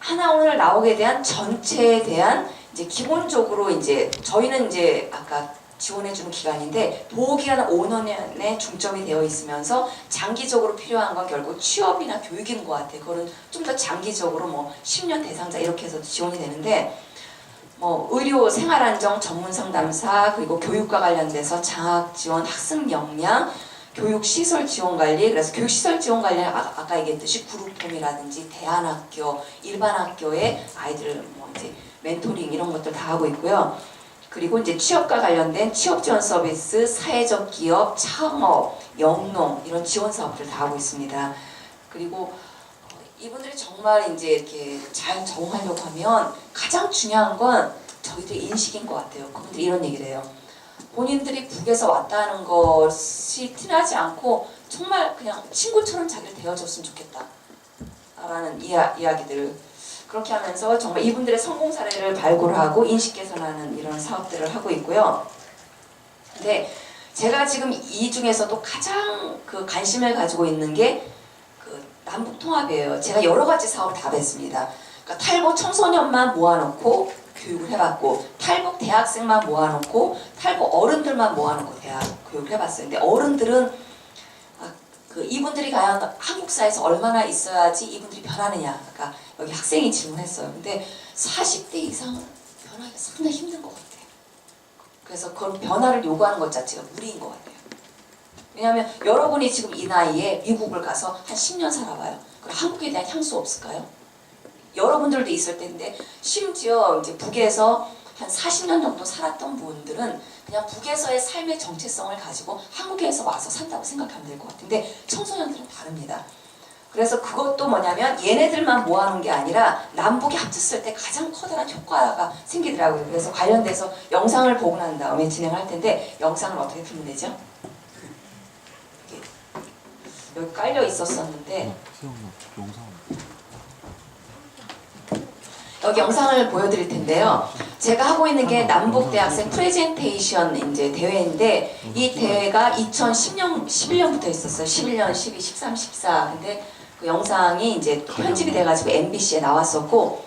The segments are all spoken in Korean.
하나 오늘 나오게 대한 전체에 대한 이제 기본적으로 이제 저희는 이제 아까 지원해주는 기간인데 보호기간은 5년에 중점이 되어 있으면서 장기적으로 필요한 건 결국 취업이나 교육인 것 같아요. 그거는 좀 더 장기적으로 뭐 10년 대상자 이렇게 해서 지원이 되는데 뭐 의료 생활안정 전문 상담사 그리고 교육과 관련돼서 장학 지원 학습 역량 교육시설 지원관리, 그래서 교육시설 지원관리는 아까 얘기했듯이 그룹홈이라든지 대안학교, 일반학교의 아이들 뭐 이제 멘토링 이런 것들 다 하고 있고요. 그리고 이제 취업과 관련된 취업 지원 서비스, 사회적 기업, 창업, 영농 이런 지원 사업들 다 하고 있습니다. 그리고 이분들이 정말 이제 이렇게 잘 적응하려고 하면 가장 중요한 건 저희들 인식인 것 같아요. 그분들이 이런 얘기를 해요. 본인들이 북에서 왔다는 것이 티나지 않고 정말 그냥 친구처럼 자기를 대해줬으면 좋겠다 라는 이야기들 그렇게 하면서 정말 이분들의 성공 사례를 발굴하고 인식 개선하는 이런 사업들을 하고 있고요. 근데 제가 지금 이 중에서도 가장 그 관심을 가지고 있는 게 그 남북 통합이에요. 제가 여러 가지 사업을 다 했습니다. 그러니까 탈북 청소년만 모아놓고 교육을 해봤고 탈북 대학생만 모아놓고 탈북 어른들만 모아놓고 대학 교육을 해봤어요. 근데 어른들은 그 이분들이 과연 한국 사회에서 얼마나 있어야지 이분들이 변하느냐. 그러니까 여기 학생이 질문했어요. 근데 40대 이상은 변하기가 상당히 힘든 것 같아요. 그래서 그런 변화를 요구하는 것 자체가 무리인 것 같아요. 왜냐하면 여러분이 지금 이 나이에 미국을 가서 한 10년 살아봐요. 그럼 한국에 대한 향수 없을까요? 여러분들도 있을 텐데 심지어 이제 북에서 한 40년 정도 살았던 분들은 그냥 북에서의 삶의 정체성을 가지고 한국에서 와서 산다고 생각하면 될 것 같은데 청소년들은 다릅니다. 그래서 그것도 뭐냐면 얘네들만 모아놓은 게 아니라 남북이 합쳤을 때 가장 커다란 효과가 생기더라고요. 그래서 관련돼서 영상을 보고 난 다음에 진행할 텐데 영상을 어떻게 틀면 되죠? 여기 깔려 있었었는데 여기 영상을 보여드릴 텐데요. 제가 하고 있는 게 남북대학생 프레젠테이션 이제 대회인데 이 대회가 2011년부터 있었어요. 11년, 12, 13, 14. 근데 그 영상이 이제 편집이 돼가지고 MBC에 나왔었고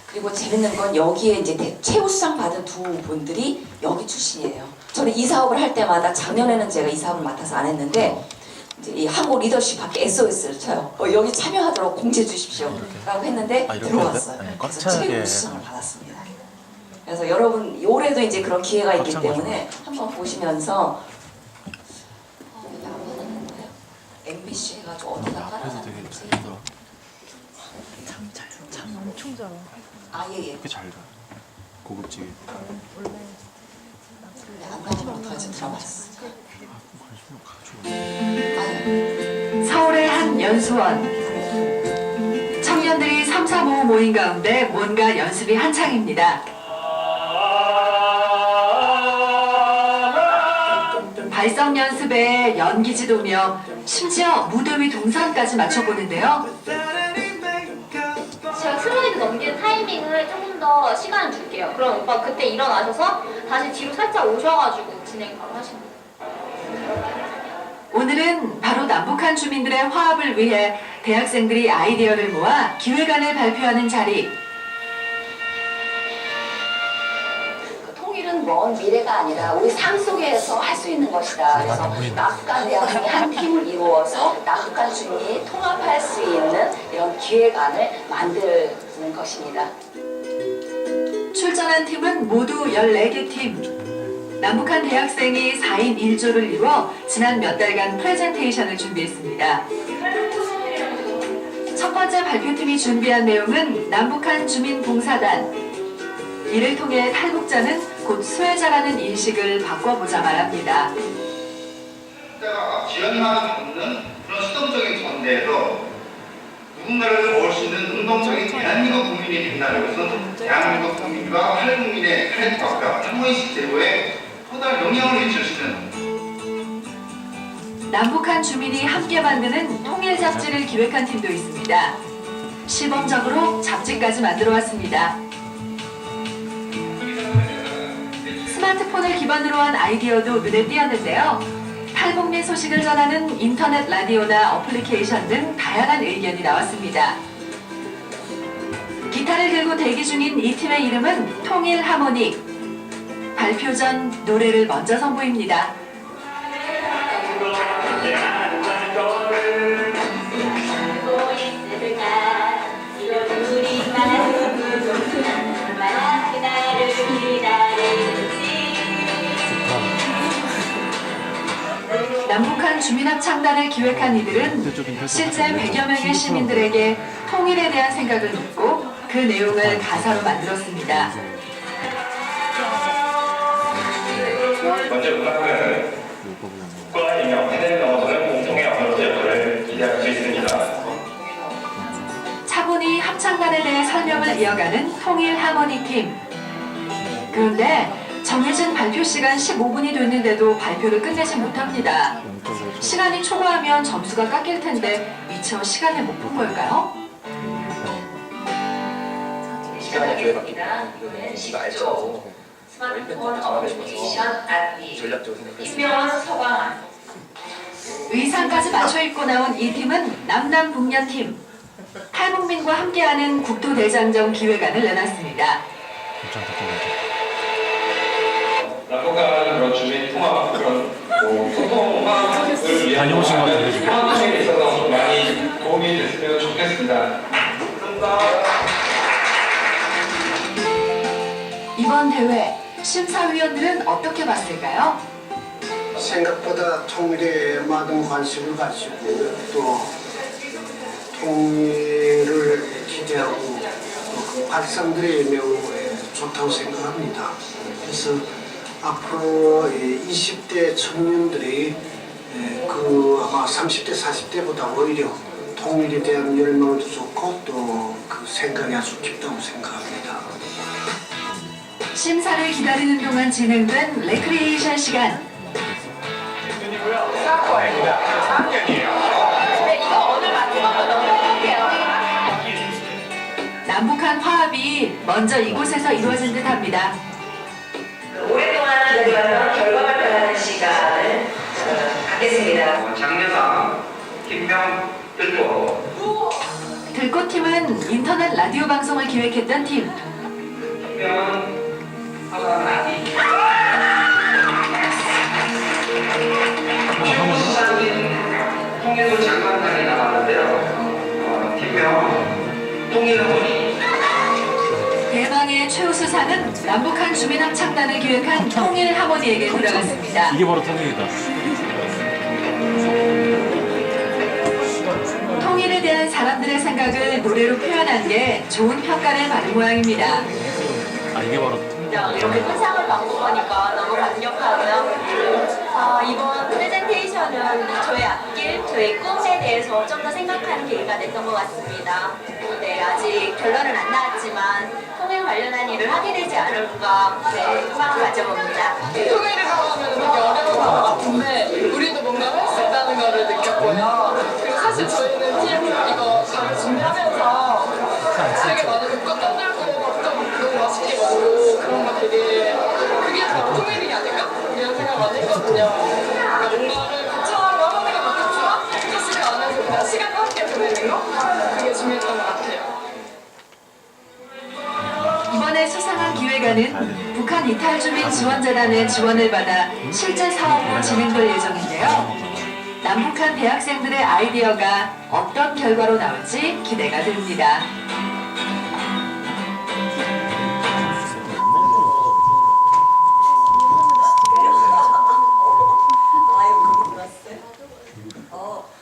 그리고 재밌는 건 여기에 이제 최우수상 받은 두 분들이 여기 출신이에요. 저는 이 사업을 할 때마다 작년에는 제가 이 사업을 맡아서 안 했는데 이제 이 한국 리더십 밖에 SOS를 쳐요. 여기 참여하도록 공지해 주십시오. 라고 했는데 들어왔어요. 그래서 최우수상을 받았습니다. 그래서 여러분 올해도 이제 그런 기회가 있기 때문에 한번 보시면서 MBC 해가지고 어디다 깔아놨는지 참 엄청 잘 와. 아 예예. 이렇게 잘 가. 고급지게. 원래 안 가지면 어떡하지? 들어봤어. 서울의 한 연수원. 청년들이 3, 4, 5 모인 가운데 뭔가 연습이 한창입니다. 발성 연습에 연기 지도며 심지어 무대 위 동상까지 맞춰보는데요. 제가 슬라이드 넘기는 타이밍을 조금 더 시간을 줄게요. 그럼 오빠 그때 일어나셔서 다시 뒤로 살짝 오셔가지고 진행 바로 하시면 돼요. 오늘은 바로 남북한 주민들의 화합을 위해 대학생들이 아이디어를 모아 기획안을 발표하는 자리. 통일은 먼 미래가 아니라 우리 삶 속에서 할 수 있는 것이다. 그래서 남북한 대학생이 한 팀을 이루어서 남북한 주민이 통합할 수 있는 이런 기획안을 만드는 것입니다. 출전한 팀은 모두 14개 팀. 남북한 대학생이 4인 1조를 이루어 지난 몇 달간 프레젠테이션을 준비했습니다. 첫 번째 발표팀이 준비한 내용은 남북한 주민봉사단. 이를 통해 탈북자는 곧 수혜자라는 인식을 바꿔보자 말합니다. 지연만 없는 그런 수동적인 전대에서 누군가를 도울 수 있는 능동적인 대한민국 국민이 된다는 것은 대한민국 국민과 탈북민의 탈북과 창문식 제도에 커다란 영향을 미칠 수 있는 남북한 주민이 함께 만드는 통일 잡지를 기획한 팀도 있습니다. 시범적으로 잡지까지 만들어 왔습니다. 스마트폰을 기반으로 한 아이디어도 눈에 띄었는데요. 탈북민 소식을 전하는 인터넷 라디오나 어플리케이션 등 다양한 의견이 나왔습니다. 기타를 판을 들고 대기 중인 이 팀의 이름은 통일 하모닉. 발표 전 노래를 먼저 선보입니다. 남북한 주민합창단을 기획한 이들은 실제 100여 명의 시민들에게 통일에 대한 생각을 묻고 그 내용을 가사로 만들었습니다. 먼저 음악은 국가와 인명, 세대를 넘어서는 공통의 언어로서 역할을 기대할 수 있습니다. 차분히 합창단에 대해 설명을 이어가는 통일 하모니 팀. 그런데 정해진 발표 시간 15분이 됐는데도 발표를 끝내지 못합니다. 시간이 초과하면 점수가 깎일 텐데 미처 시간을 못 본 걸까요? 시간이 교회받기 때문에 이거 알죠. 스마트폰 어플리케이션 안비 전략적으로 생각했습니다. 임명원 서광환 의상까지 맞춰 입고 나온 이 팀은 남남북녀 팀. 탈북민과 함께하는 국토대장정 기획안을 내놨습니다. 남북한 그런 주민 통합 그런 소통을 위한 다녀오신 것 같은데, 지금? 통합에 있어서 좀 많이 도움이 됐으면 좋겠습니다. 이번 대회 심사위원들은 어떻게 봤을까요? 생각보다 통일에 많은 관심을 가지고 또 통일을 기대하고 그 발상들이 매우 좋다고 생각합니다. 그래서 앞으로 20대 청년들이 그 아마 30대, 40대보다 오히려 통일에 대한 열망도 좋고 또 그 생각이 아주 깊다고 생각합니다. 심사를 기다리는 동안 진행된 레크리에이션 시간. 남북한 화합이 먼저 이곳에서 이루어진 듯합니다. 오랫동안 기다려왔던 결과 발표하는 시간을 갖겠습니다. 장려상 김명 들고 들꽃팀은 인터넷 라디오 방송을 기획했던 팀. 김명은 하나나디 최우수상인 통일부 장관상이 나왔는데요. 팀명 통일하모니 대망의 최우수상은 남북한 주민합창단을 기획한 통일 하모니에게 돌아갔습니다. 이게 바로 통일이다. 통일에 대한 사람들의 생각을 노래로 표현한 게 좋은 평가를 받은 모양입니다. 아, 이게 바로 통일. 이렇게 표상을 받고 보니까 너무 감격하고요. 이번 프레젠테이션은 저의 앞길, 저의 꿈에 대해서 좀 더 생각하는 계기가 됐던 것 같습니다. 네, 아직 결론은 안 나왔지만 통일 관련한 일을 하게 되지 않을까 희망을 가져봅니다. 통일을 하면 되게 어려운 것 같은데 우리도 뭔가 할 수 있다는 거를 느꼈고요. 그리고 사실 저희는 팀 이거 다 준비하면서 되게 많은 국가 떠들고 너무 맛있게 먹고 그런 거 되게 그게 바로 통일이 아닐까? 이런 생각 많이 했거든요. 그러니까 뭔가를 거창하게 하는 게 맞겠지만 사실 안에서 그냥 시간 함께 보내는 거? 그게 중요했던 것 같아요. 이번에 수상한 기획안은 북한 이탈주민 지원재단의 지원을 받아 실제 사업으로 진행될 예정인데요. 남북한 대학생들의 아이디어가 어떤 결과로 나올지 기대가 됩니다.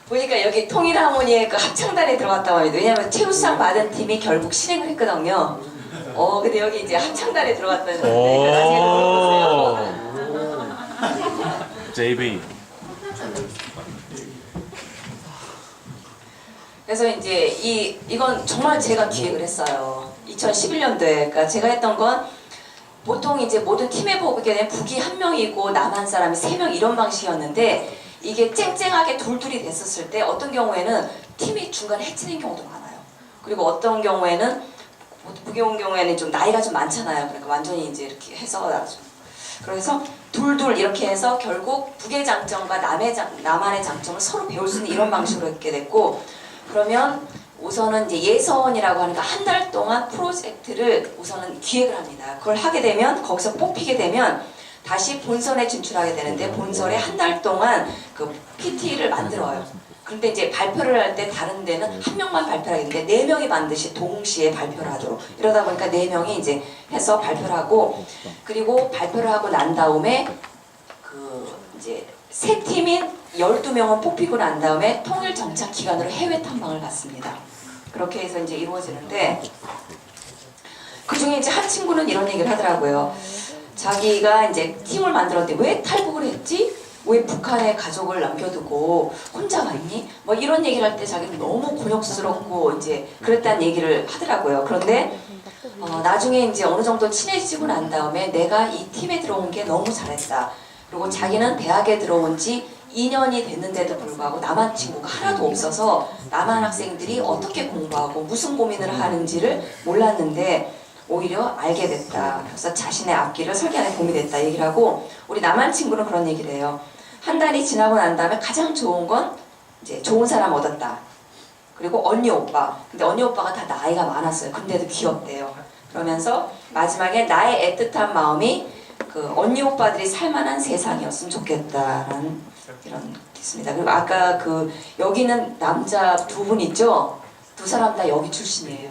보니까 여기 통일 하모니의 그 합창단에 들어갔다고 합니다. 왜냐하면 최우수상 받은 팀이 결국 실행을 했거든요. 근데 여기 이제 합창단에 들어갔다는 건데 나중에 들어봤어요. JB. 그래서 이제 이건 정말 제가 기획을 했어요. 2011년도에. 그러니까 제가 했던 건 보통 이제 모든 팀에 보게 되면 북이 한 명이고 남 한 사람이 3명 이런 방식이었는데 이게 쨍쨍하게 둘둘이 됐었을 때 어떤 경우에는 팀이 중간에 해치는 경우도 많아요. 그리고 어떤 경우에는 북에 온 경우에는 좀 나이가 좀 많잖아요. 그러니까 완전히 이제 이렇게 해서 그래서 둘둘 이렇게 해서 결국 북의 장점과 남한의 장점을 서로 배울 수 있는 이런 방식으로 했게 됐고, 그러면 우선은 이제 예선이라고 하니까 한 달 동안 프로젝트를 우선은 기획을 합니다. 그걸 하게 되면 거기서 뽑히게 되면 다시 본선에 진출하게 되는데 본선에 한 달 동안 그 PT를 만들어요. 그런데 이제 발표를 할 때 다른 데는 한 명만 발표를 하게 되는데 네 명이 반드시 동시에 발표를 하도록 이러다 보니까 네 명이 이제 해서 발표를 하고 그리고 발표를 하고 난 다음에 그 이제 세 팀인 12명은 뽑히고 난 다음에 통일 정착 기간으로 해외 탐방을 갔습니다. 그렇게 해서 이제 이루어지는데 그 중에 이제 한 친구는 이런 얘기를 하더라고요. 자기가 이제 팀을 만들었는데 왜 탈북을 했지? 왜 북한에 가족을 남겨두고 혼자 갔니? 뭐 이런 얘기를 할 때 자기는 너무 곤욕스럽고 이제 그랬다는 얘기를 하더라고요. 그런데 나중에 이제 어느 정도 친해지고 난 다음에 내가 이 팀에 들어온 게 너무 잘했다. 그리고 자기는 대학에 들어온 지 2년이 됐는데도 불구하고 남한 친구가 하나도 없어서 남한 학생들이 어떻게 공부하고 무슨 고민을 하는지를 몰랐는데 오히려 알게 됐다. 그래서 자신의 앞길을 설계하는 도움이 됐다 얘기를 하고 우리 남한 친구는 그런 얘기를 해요. 한 달이 지나고 난 다음에 가장 좋은 건 이제 좋은 사람 얻었다. 그리고 언니 오빠. 근데 언니 오빠가 다 나이가 많았어요. 근데도 귀엽대요. 그러면서 마지막에 나의 애틋한 마음이 그 언니 오빠들이 살만한 세상이었으면 좋겠다라는 이런 게 있습니다. 그리고 아까 그 여기는 남자 두 분 있죠? 두 사람 다 여기 출신이에요.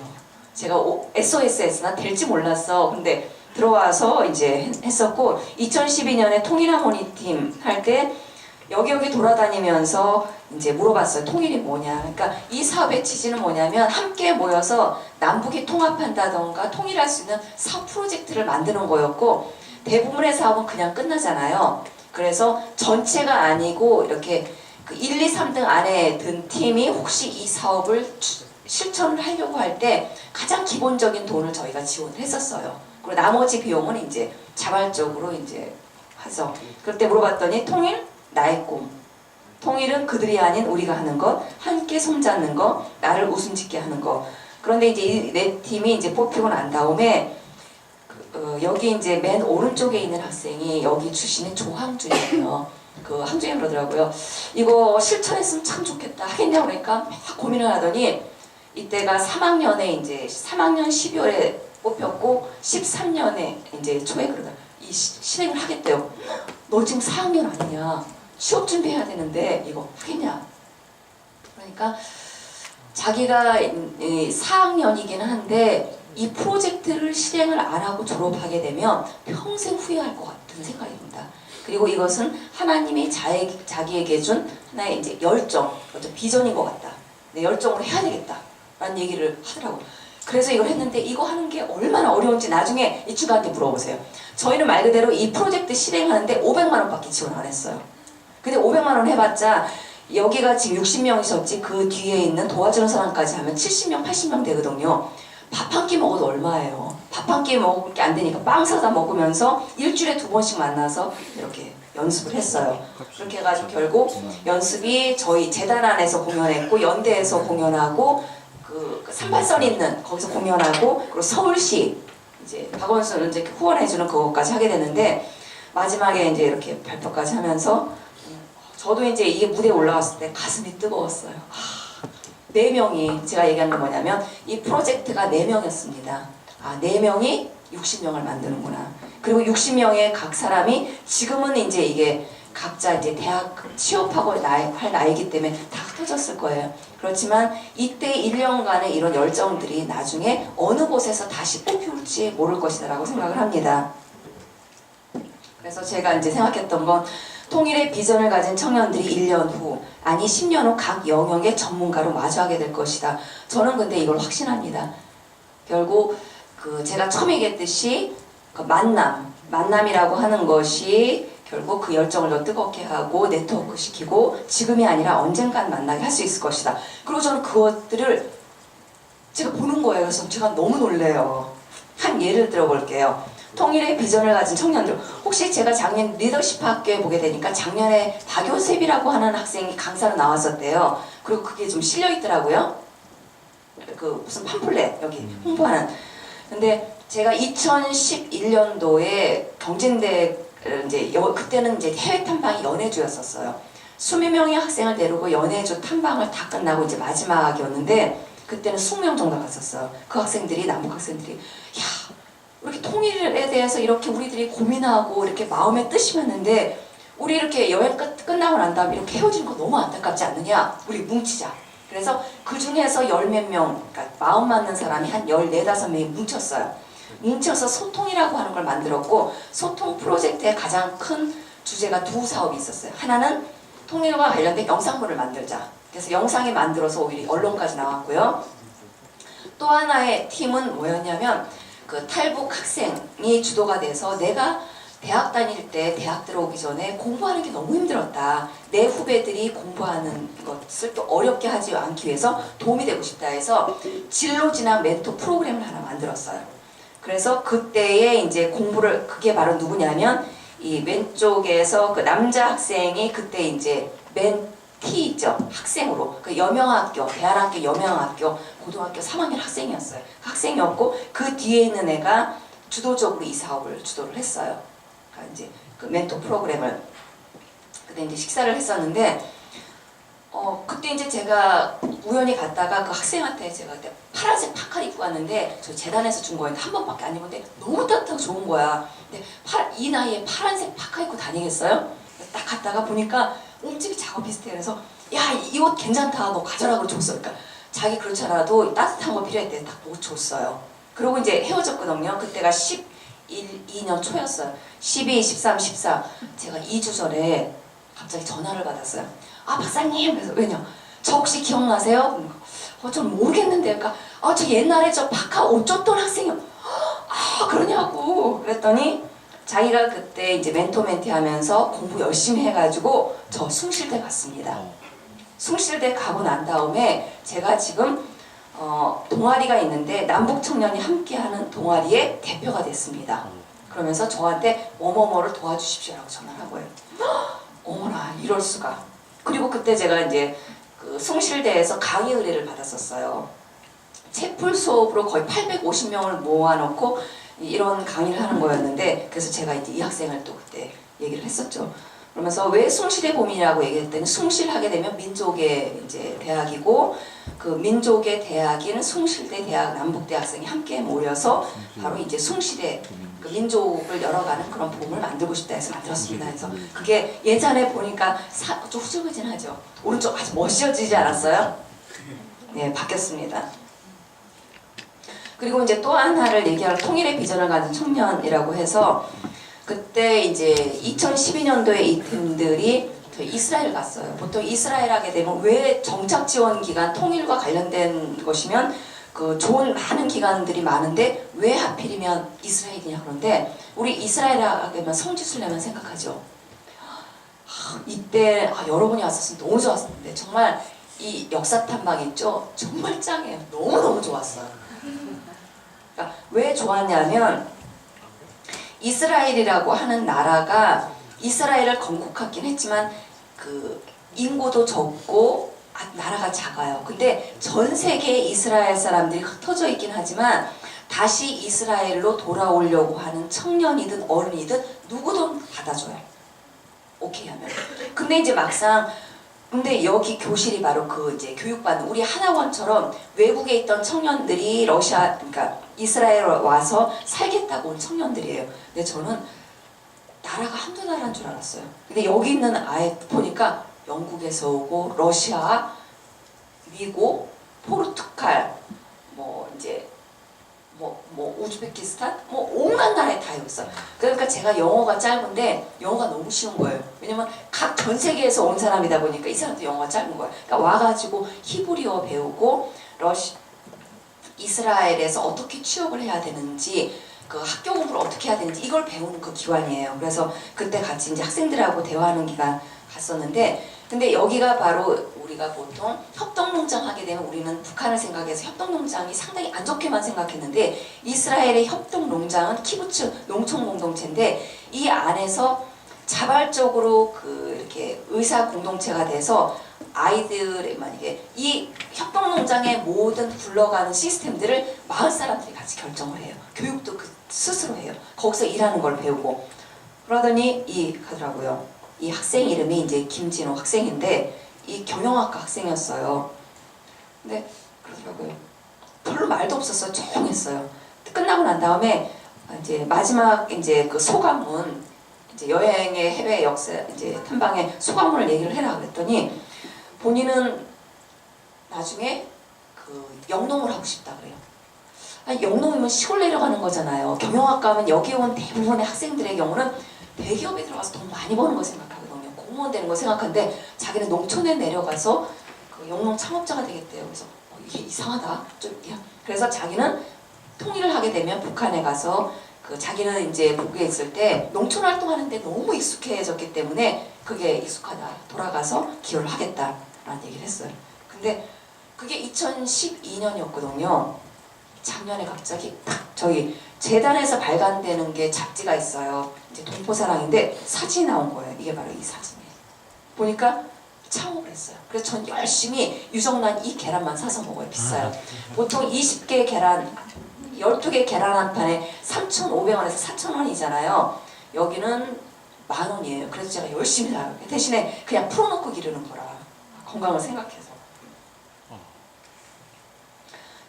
제가 SOS나 될지 몰랐어. 근데 들어와서 이제 했었고 2012년에 통일하모니팀 할 때 여기 돌아다니면서 이제 물어봤어요. 통일이 뭐냐. 그러니까 이 사업의 취지는 뭐냐면 함께 모여서 남북이 통합한다던가 통일할 수 있는 사업 프로젝트를 만드는 거였고 대부분의 사업은 그냥 끝나잖아요. 그래서 전체가 아니고 이렇게 그 1, 2, 3등 안에 든 팀이 혹시 이 사업을 실천을 하려고 할 때 가장 기본적인 돈을 저희가 지원을 했었어요. 그리고 나머지 비용은 이제 자발적으로 이제 하죠. 그때 물어봤더니 통일? 나의 꿈. 통일은 그들이 아닌 우리가 하는 것, 함께 손잡는 것, 나를 웃음짓게 하는 것. 그런데 이제 이 네 팀이 이제 뽑히고 난 다음에 여기 이제 맨 오른쪽에 있는 학생이 여기 출신인 조항준이에요. 그 항준이 그러더라고요. 이거 실천했으면 참 좋겠다. 하겠냐고 그러니까 막 고민을 하더니 이때가 3학년에 이제 3학년 12월에 뽑혔고 13년에 이제 초에 그러다 이 실행을 하겠대요. 너 지금 4학년 아니냐? 취업 준비해야 되는데 이거 하겠냐? 그러니까 자기가 4학년이기는 한데 이 프로젝트를 실행을 안 하고 졸업하게 되면 평생 후회할 것 같은 생각이 듭니다. 그리고 이것은 하나님이 자기에게 준 하나의 이제 열정, 어떤 비전인 것 같다. 내 열정으로 해야 되겠다. 라는 얘기를 하더라고요. 그래서 이걸 했는데 이거 하는 게 얼마나 어려운지 나중에 이 친구한테 물어보세요. 저희는 말 그대로 이 프로젝트 실행하는데 500만 원밖에 지원 안 했어요. 근데 500만 원 해봤자 여기가 지금 60명이셨지 그 뒤에 있는 도와주는 사람까지 하면 70명, 80명 되거든요. 밥 한 끼 먹어도 얼마예요? 밥 한 끼 먹을 게 안 되니까 빵 사다 먹으면서 일주일에 2번씩 만나서 이렇게 연습을 했어요. 그렇게 해가지고 결국 연습이 저희 재단 안에서 공연했고 연대에서 공연하고 그 38선 있는 거기서 공연하고 그리고 서울시 이제 박원순을 이제 후원해주는 그것까지 하게 되는데 마지막에 이제 이렇게 발표까지 하면서 저도 이제 이게 무대에 올라갔을 때 가슴이 뜨거웠어요. 4명이 제가 얘기하는 건 뭐냐면 이 프로젝트가 4명이었습니다. 4명이 60명을 만드는구나. 그리고 60명의 각 사람이 지금은 이제 이게 각자 이제 대학 취업하고 할 나이기 때문에 다 흩어졌을 거예요. 그렇지만 이때 1년간의 이런 열정들이 나중에 어느 곳에서 다시 뽑힐지 모를 것이라고 생각을 합니다. 그래서 제가 이제 생각했던 건 통일의 비전을 가진 청년들이 1년 후 아니 10년 후 각 영역의 전문가로 마주하게 될 것이다. 저는 근데 이걸 확신합니다. 결국 그 제가 처음 얘기했듯이 그 만남이라고 하는 것이 결국 그 열정을 더 뜨겁게 하고 네트워크 시키고 지금이 아니라 언젠간 만나게 할 수 있을 것이다. 그리고 저는 그것들을 제가 보는 거예요. 그래서 제가 너무 놀래요. 한 예를 들어볼게요. 통일의 비전을 가진 청년들. 혹시 제가 작년 리더십 학교에 보게 되니까 작년에 박효셉이라고 하는 학생이 강사로 나왔었대요. 그리고 그게 좀 실려 있더라고요. 그 무슨 팜플렛 여기 홍보하는. 근데 제가 2011년도에 경진대 이제 그때는 이제 해외 탐방이 연해주였었어요. 20명의 학생을 데리고 연해주 탐방을 다 끝나고 이제 마지막이었는데 그때는 20명 정도 갔었어요. 그 학생들이, 남북 학생들이, 야, 이렇게 통일에 대해서 이렇게 우리들이 고민하고 이렇게 마음에 뜻이 맞는데 우리 이렇게 여행 끝나고 난 다음에 이렇게 헤어지는 거 너무 안타깝지 않느냐? 우리 뭉치자. 그래서 그 중에서 열 몇 명, 그러니까 마음 맞는 사람이 한 14, 15명이 뭉쳤어요. 뭉쳐서 소통이라고 하는 걸 만들었고, 소통 프로젝트의 가장 큰 주제가 두 사업이 있었어요. 하나는 통일과 관련된 영상물을 만들자. 그래서 영상이 만들어서 오히려 언론까지 나왔고요. 또 하나의 팀은 뭐였냐면 그 탈북 학생이 주도가 돼서 내가 대학 다닐 때 대학 들어오기 전에 공부하는 게 너무 힘들었다. 내 후배들이 공부하는 것을 또 어렵게 하지 않기 위해서 도움이 되고 싶다 해서 진로 진학 멘토 프로그램을 하나 만들었어요. 그래서 그때에 이제 공부를, 그게 바로 누구냐면 이 왼쪽에서 그 남자 학생이 그때 이제 멘티 있죠. 학생으로 그 여명학교, 대한학교 여명학교 고등학교 3학년 학생이었어요. 학생이었고 그 뒤에 있는 애가 주도적으로 이 사업을 주도를 했어요. 그러니까 이제 그 멘토 프로그램을 그때 이제 식사를 했었는데 그때 이제 제가 우연히 갔다가 그 학생한테 제가 그때 파란색 파카 입고 왔는데 저 재단에서 준 거였는데 한 번밖에 안 입었는데 너무 따뜻하고 좋은 거야. 근데 이 나이에 파란색 파카 입고 다니겠어요? 딱 갔다가 보니까 몸집이 작업 비슷해. 그래서 야, 이 옷 괜찮다. 너 가져라고 줬어. 그러니까 자기 그렇지 않아도 따뜻한 거 필요했대. 딱 옷 줬어요. 그리고 이제 헤어졌거든요. 그때가 2년 초였어요. 12, 13, 14. 제가 2주 전에 갑자기 전화를 받았어요. 아, 박사님. 그래서 왜냐? 저 혹시 기억나세요? 전 모르겠는데. 그러니까 저 옛날에 저 파카 옷 줬던 학생이요. 아, 그러냐고. 그랬더니 자기가 그때 이제 멘토 멘티 하면서 공부 열심히 해가지고 저 숭실대 갔습니다. 숭실대 가고 난 다음에 제가 지금 동아리가 있는데 남북 청년이 함께하는 동아리의 대표가 됐습니다. 그러면서 저한테 뭐뭐뭐를 도와주십시오라고 전화를 한 거예요. 어머나, 이럴 수가. 그리고 그때 제가 이제 그 숭실대에서 강의 의뢰를 받았었어요. 채플 수업으로 거의 850명을 모아놓고 이런 강의를 하는 거였는데, 그래서 제가 이제 이 학생을 또 그때 얘기를 했었죠. 그러면서 왜 숭실의 봄이라고 얘기했더니 숭실하게 되면 민족의 이제 대학이고 그 민족의 대학인 숭실대 대학 남북대 학생이 함께 모여서 바로 이제 숭실의 그 민족을 열어가는 그런 봄을 만들고 싶다 해서 만들었습니다. 그래서 그게 예전에 보니까 좀 후줄근진하죠. 오른쪽 아주 멋있어지지 않았어요? 네, 바뀌었습니다. 그리고 이제 또 하나를 얘기하는 통일의 비전을 가진 청년이라고 해서 그때 이제 2012년도에 이 팀들이 이스라엘 갔어요. 보통 이스라엘 하게 되면 왜 정착 지원 기간 통일과 관련된 것이면 그 좋은 많은 기관들이 많은데 왜 하필이면 이스라엘이냐. 그런데 우리 이스라엘 하게 되면 성지순례만 생각하죠. 이때 여러분이 왔었으면 너무 좋았을 텐데 정말 이 역사 탐방 있죠. 정말 짱이에요. 너무너무 좋았어요. 그러니까 왜 좋았냐면 이스라엘이라고 하는 나라가 이스라엘을 건국하긴 했지만 그 인구도 적고 나라가 작아요. 근데 전 세계에 이스라엘 사람들이 흩어져 있긴 하지만 다시 이스라엘로 돌아오려고 하는 청년이든 어른이든 누구든 받아줘요. 오케이 하면. 근데 이제 막상 근데 여기 교실이 바로 그 이제 교육받는 우리 하나원처럼 외국에 있던 청년들이 러시아, 그러니까 이스라엘 와서 살겠다고 온 청년들이에요. 근데 저는 나라가 한두 나라인 줄 알았어요. 근데 여기 있는 아이 보니까 영국에서 오고 러시아, 미국, 포르투갈, 뭐 이제 우즈베키스탄, 온갖 나라에 다 있어요. 그러니까 제가 영어가 짧은데 영어가 너무 쉬운 거예요. 왜냐면 각 전 세계에서 온 사람이다 보니까 이 사람도 영어가 짧은 거예요. 그러니까 와가지고 히브리어 배우고 이스라엘에서 어떻게 취업을 해야 되는지, 그 학교 공부를 어떻게 해야 되는지 이걸 배우는 그 기관이에요. 그래서 그때 같이 이제 학생들하고 대화하는 기간 갔었는데, 근데 여기가 바로 우리가 보통 협동농장 하게 되면 우리는 북한을 생각해서 협동농장이 상당히 안 좋게만 생각했는데 이스라엘의 협동농장은 키부츠 농촌 공동체인데 이 안에서 자발적으로 그 이렇게 의사 공동체가 돼서 아이들의 만약에 이 협동농장의 모든 굴러가는 시스템들을 마을 사람들이 같이 결정을 해요. 교육도 그 스스로 해요. 거기서 일하는 걸 배우고 그러더니 가더라고요. 이 학생 이름이 이제 김진호 학생인데 이 경영학과 학생이었어요. 근데 그러더라고요. 별로 말도 없었어요. 조용했어요. 끝나고 난 다음에 이제 마지막 이제 그 소감문, 이제 여행의 해외 역사 이제 탐방의 소감문을 얘기를 해라 그랬더니 본인은 나중에 그 영농을 하고 싶다 그래요. 아니, 영농이면 시골 내려가는 거잖아요. 경영학과 하면 여기 온 대부분의 학생들의 경우는 대기업에 들어가서 돈 많이 버는 거 생각하거든요. 공무원 되는 거 생각하는데 자기는 농촌에 내려가서 그 영농 창업자가 되겠대요. 그래서 이게 이상하다. 그래서 자기는 통일을 하게 되면 북한에 가서 그 자기는 이제 북에 있을 때 농촌 활동하는데 너무 익숙해졌기 때문에 그게 익숙하다. 돌아가서 기여를 하겠다라는 얘기를 했어요. 근데 그게 2012년이었거든요. 작년에 갑자기 딱 저희 재단에서 발간되는 게 잡지가 있어요. 이제 동포사랑인데 사진이 나온 거예요. 이게 바로 이 사진이에요. 보니까 창업을 했어요. 그래서 전 열심히 유정란 이 계란만 사서 먹어요. 비싸요. 보통 20개 계란, 12개 계란 한 판에 3,500원에서 4,000원이잖아요. 여기는 10,000원이에요. 그래서 제가 열심히 사요. 대신에 그냥 풀어놓고 기르는 거라. 건강을 생각해서.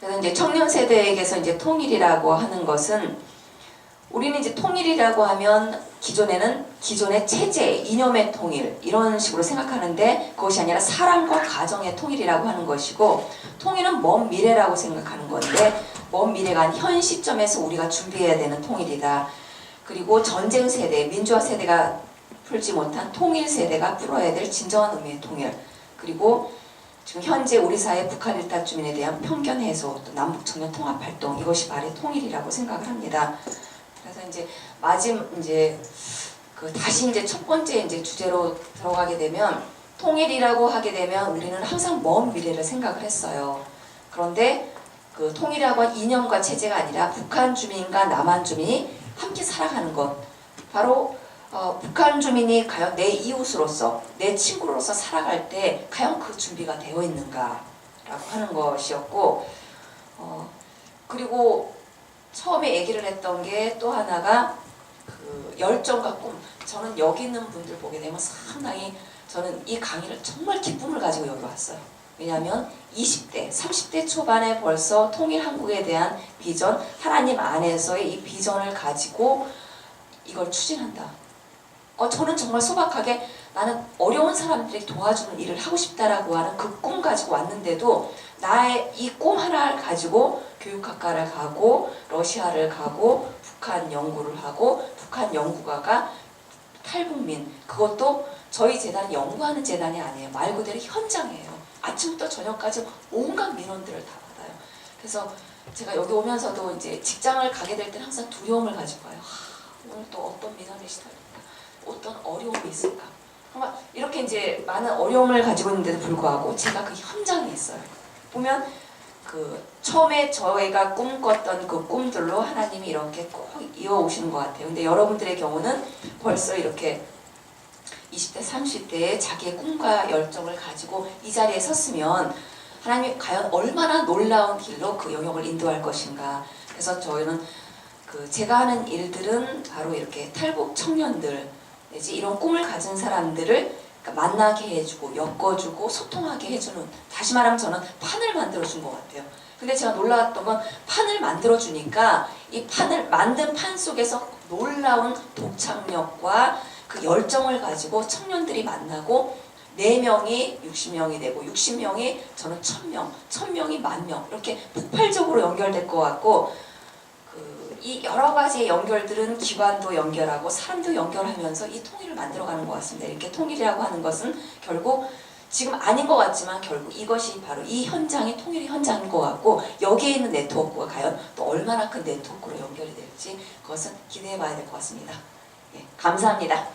그래서 이제 청년 세대에게서 이제 통일이라고 하는 것은 우리는 이제 통일이라고 하면 기존에는 기존의 체제, 이념의 통일 이런 식으로 생각하는데 그것이 아니라 사람과 가정의 통일이라고 하는 것이고 통일은 먼 미래라고 생각하는 건데 먼 미래가 아닌 현 시점에서 우리가 준비해야 되는 통일이다. 그리고 전쟁 세대, 민주화 세대가 풀지 못한 통일 세대가 풀어야 될 진정한 의미의 통일. 그리고 지금 현재 우리 사회 북한 일탈 주민에 대한 편견 해소, 또 남북 청년 통합 활동 이것이 말의 통일이라고 생각을 합니다. 그래서 이제 다시 이제 첫 번째 이제 주제로 들어가게 되면 통일이라고 하게 되면 우리는 항상 먼 미래를 생각을 했어요. 그런데 그 통일이라고 한 이념과 체제가 아니라 북한 주민과 남한 주민이 함께 살아가는 것, 바로 북한 주민이 과연 내 이웃으로서 내 친구로서 살아갈 때 과연 그 준비가 되어 있는가 라고 하는 것이었고 그리고 처음에 얘기를 했던 게 또 하나가 그 열정과 꿈. 저는 여기 있는 분들 보게 되면 상당히 저는 이 강의를 정말 기쁨을 가지고 여기 왔어요. 왜냐하면 20대, 30대 초반에 벌써 통일 한국에 대한 비전, 하나님 안에서의 이 비전을 가지고 이걸 추진한다. 저는 정말 소박하게 나는 어려운 사람들에게 도와주는 일을 하고 싶다라고 하는 그 꿈 가지고 왔는데도 나의 이 꿈 하나를 가지고 교육학과를 가고 러시아를 가고 북한 연구를 하고 북한 연구가가 탈북민, 그것도 저희 재단은 연구하는 재단이 아니에요. 말 그대로 현장이에요. 아침부터 저녁까지 온갖 민원들을 다 받아요. 그래서 제가 여기 오면서도 이제 직장을 가게 될 때는 항상 두려움을 가지고 가요. 오늘 또 어떤 민원이 시달릴까? 어떤 어려움이 있을까? 이렇게 이제 많은 어려움을 가지고 있는데도 불구하고 제가 그 현장에 있어요. 보면 그 처음에 저희가 꿈꿨던 그 꿈들로 하나님이 이렇게 꼭 이어오시는 것 같아요. 근데 여러분들의 경우는 벌써 이렇게 20대, 30대에 자기의 꿈과 열정을 가지고 이 자리에 섰으면 하나님이 과연 얼마나 놀라운 길로 그 영역을 인도할 것인가. 그래서 저희는 제가 하는 일들은 바로 이렇게 탈북 청년들 내지 이런 꿈을 가진 사람들을 만나게 해주고 엮어주고 소통하게 해주는, 다시 말하면 저는 판을 만들어준 것 같아요. 근데 제가 놀라웠던 건 판을 만들어주니까 이 판을 만든 판 속에서 놀라운 독창력과 그 열정을 가지고 청년들이 만나고 4명이 60명이 되고 60명이 저는 1000명, 1000명이 10,000명 이렇게 폭발적으로 연결될 것 같고 이 여러 가지의 연결들은 기관도 연결하고 사람도 연결하면서 이 통일을 만들어가는 것 같습니다. 이렇게 통일이라고 하는 것은 결국 지금 아닌 것 같지만 결국 이것이 바로 이 현장이 통일의 현장인 것 같고 여기에 있는 네트워크가 과연 또 얼마나 큰 네트워크로 연결이 될지 그것은 기대해 봐야 될 것 같습니다. 네, 감사합니다.